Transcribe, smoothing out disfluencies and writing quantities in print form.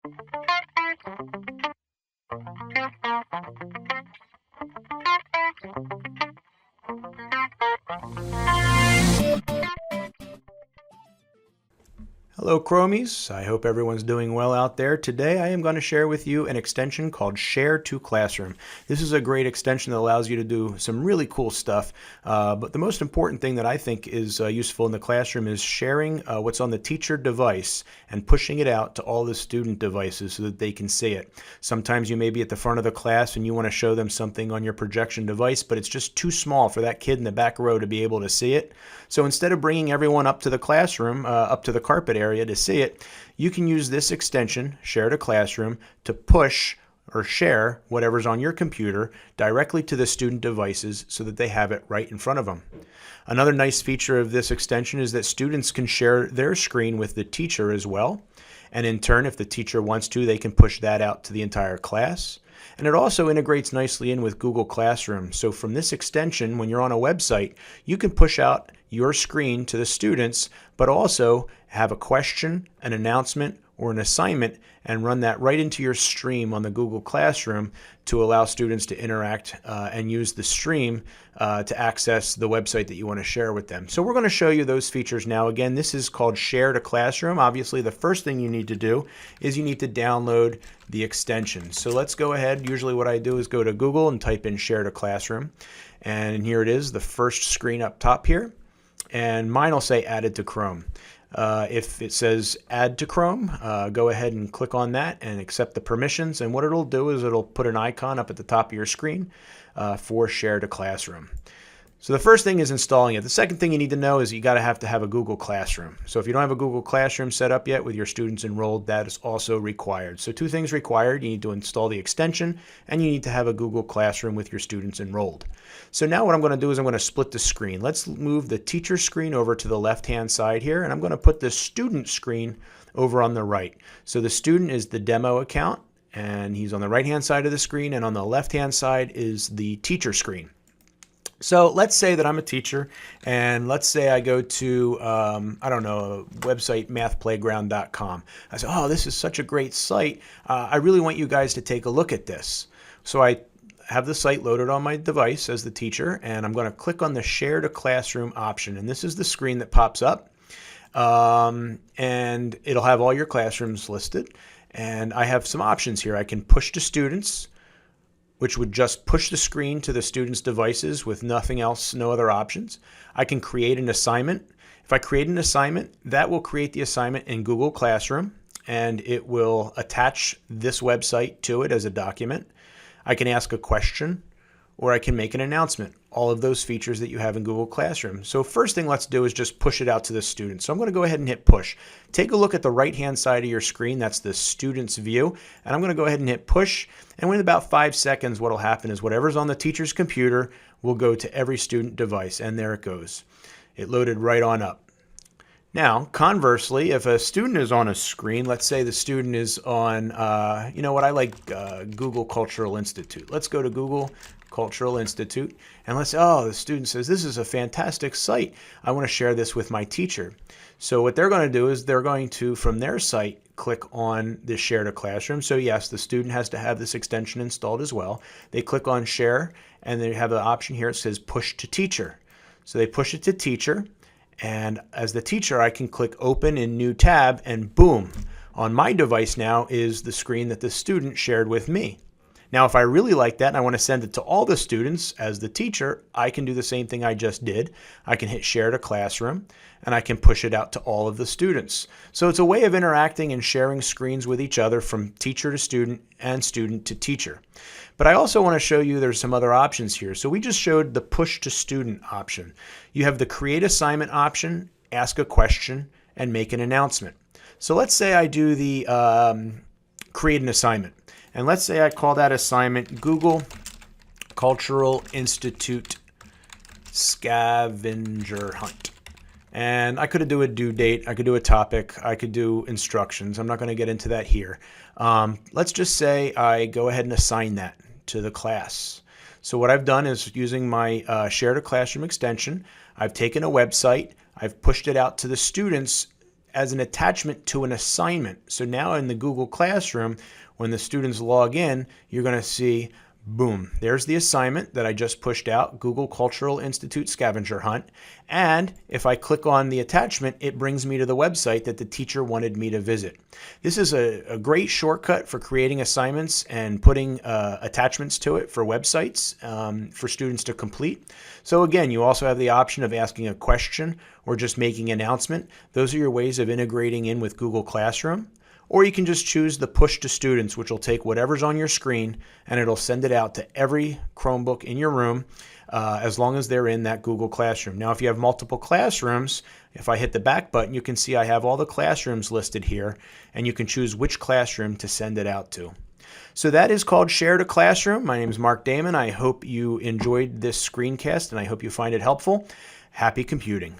Hello Chromies, I hope everyone's doing well out there. Today I am going to share with you an extension called Share to Classroom. This is a great extension that allows you to do some really cool stuff, but the most important thing that I think is useful in the classroom is sharing what's on the teacher device and pushing it out to all the student devices so that they can see it. Sometimes you may be at the front of the class and you want to show them something on your projection device, but it's just too small for that kid in the back row to be able to see it. So instead of bringing everyone up to the classroom, up to the carpet area to see it, you can use this extension, Share to Classroom, to push or share whatever's on your computer directly to the student devices so that they have it right in front of them. Another nice feature of this extension is that students can share their screen with the teacher as well. And in turn, if the teacher wants to, they can push that out to the entire class. And it also integrates nicely in with Google Classroom. So from this extension, when you're on a website, you can push out your screen to the students, but also have a question, an announcement, or an assignment and run that right into your stream on the Google Classroom to allow students to interact and use the stream to access the website that you want to share with them. So we're going to show you those features now. Again, this is called Share to Classroom. Obviously, the first thing you need to do is you need to download the extension. So let's go ahead. Usually what I do is go to Google and type in Share to Classroom. And here it is, the first screen up top here. And mine will say Added to Chrome. If it says Add to Chrome, go ahead and click on that and accept the permissions. And what it'll do is it'll put an icon up at the top of your screen for Share to Classroom. So the first thing is installing it. The second thing you need to know is you got to have a Google Classroom. So if you don't have a Google Classroom set up yet with your students enrolled, that is also required. So two things required. You need to install the extension and you need to have a Google Classroom with your students enrolled. So now what I'm going to do is I'm going to split the screen. Let's move the teacher screen over to the left-hand side here, and I'm going to put the student screen over on the right. So the student is the demo account, and he's on the right-hand side of the screen, and on the left-hand side is the teacher screen. So let's say that I'm a teacher, and let's say I go to, I don't know, a website, mathplayground.com. I say, oh, this is such a great site. I really want you guys to take a look at this. So I have the site loaded on my device as the teacher, and I'm going to click on the Share to Classroom option. And this is the screen that pops up, and it'll have all your classrooms listed. And I have some options here. I can push to students, which would just push the screen to the students' devices with nothing else, no other options. I can create an assignment. If I create an assignment, that will create the assignment in Google Classroom, and it will attach this website to it as a document. I can ask a question, or I can make an announcement. All of those features that you have in Google Classroom. So first thing let's do is just push it out to the students. So I'm going to go ahead and hit push. Take a look at the right-hand side of your screen. That's the student's view. And I'm going to go ahead and hit push. And within about 5 seconds, what will happen is whatever's on the teacher's computer will go to every student device. And there it goes. It loaded right on up. Now, conversely, if a student is on a screen, let's say the student is on, you know what, I like Google Cultural Institute. Let's go to Google Cultural Institute, and let's say, oh, the student says, this is a fantastic site. I want to share this with my teacher. So what they're going to do is they're going to, from their site, click on the Share to Classroom. So yes, the student has to have this extension installed as well. They click on Share, and they have the option here. It says Push to Teacher. So they push it to Teacher. And as the teacher, I can click Open in New Tab, and boom, on my device now is the screen that the student shared with me. Now, if I really like that and I want to send it to all the students as the teacher, I can do the same thing I just did. I can hit Share to Classroom, and I can push it out to all of the students. So it's a way of interacting and sharing screens with each other from teacher to student and student to teacher. But I also want to show you there's some other options here. So we just showed the Push to Student option. You have the Create Assignment option, Ask a Question, and Make an Announcement. So let's say I do the Create an Assignment. And let's say I call that assignment Google Cultural Institute Scavenger Hunt. And I could do a due date, I could do a topic, I could do instructions. I'm not going to get into that here. Let's just say I go ahead and assign that to the class. So what I've done is using my Share to Classroom extension, I've taken a website, I've pushed it out to the students as an attachment to an assignment. So now in the Google Classroom, when the students log in, you're going to see, boom, there's the assignment that I just pushed out, Google Cultural Institute Scavenger Hunt. And if I click on the attachment, it brings me to the website that the teacher wanted me to visit. This is a great shortcut for creating assignments and putting attachments to it for websites for students to complete. So again, you also have the option of asking a question or just making an announcement. Those are your ways of integrating in with Google Classroom. Or you can just choose the push to students, which will take whatever's on your screen and it'll send it out to every Chromebook in your room as long as they're in that Google Classroom. Now, if you have multiple classrooms, if I hit the back button, you can see I have all the classrooms listed here, and you can choose which classroom to send it out to. So that is called Share to Classroom. My name is Mark Damon. I hope you enjoyed this screencast, and I hope you find it helpful. Happy computing.